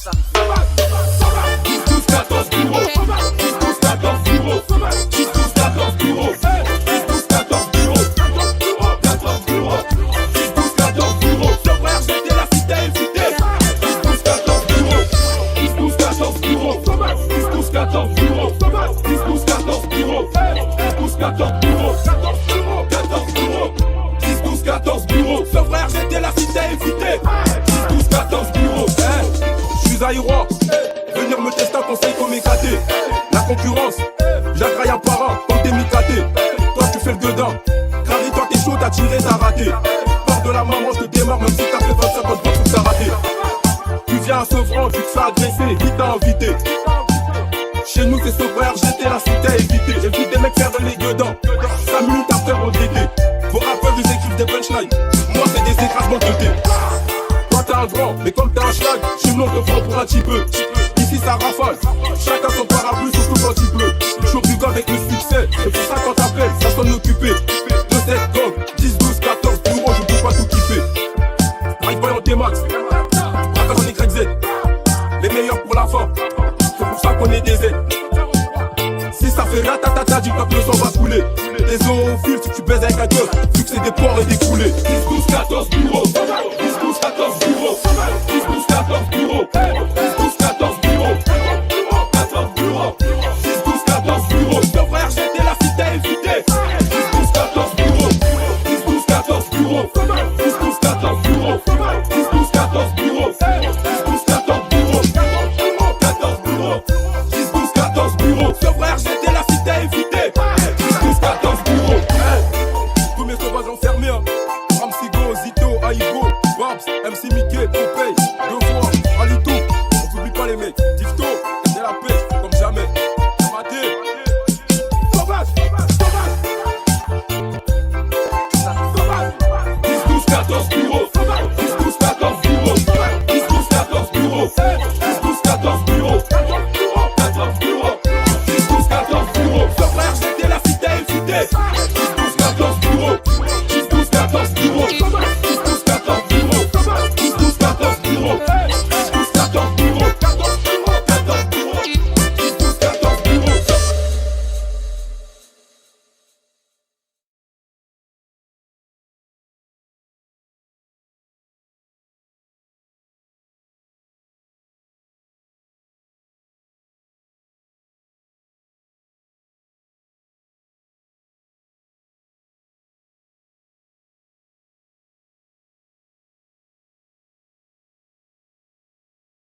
14 bureaux, 14 bureaux, 14 bureaux, 14 bureaux, 14 bureaux, 14 bureaux, ce frère j'étais la cité évitée. 14 bureaux, 14 bureaux, 14 bureaux, 14 bureaux, 14 bureaux, 14 bureaux, ce frère j'étais la cité évitée. 14 bureaux, je suis aéro. Venir me tester un conseil comme éclaté. La concurrence, j'agraille un parrain comme t'es micaté. Toi tu fais le gueudin, Gravi toi t'es chaud, t'as tiré, t'as raté. Pars de la maman, je te démarre même si t'as fait 25 ans de boxe ou t'as raté. Tu viens à Sevran, tu te fais agresser, qui t'a invité? Chez nous c'est ce frère, j'étais la cité évitée. J'ai vu des mecs faire de les gueudins, 5 minutes après on était. Vos rappeurs ils écrivent des punchlines, moi c'est des écrasements de thé. Toi t'es un grand, mais comme t'es un schlag, je me te prends pour un petit peu. Ici ça rafale, chacun son parapluie surtout quand il pleut. Chauffe du gars avec le succès, c'est pour ça quand t'appelles, ça sonne occupé. De cette gang, 10, 12, 14 bureaux, je peux pas tout kiffer. Ride boy en T-Max, rattache en YZ, les meilleurs pour la fin, c'est pour ça qu'on est des Z. Si ça fait ratatata, dis pas que le sang va couler. Les zoophiles, si tu baises avec un gueule, vu que c'est des porcs et des coulés.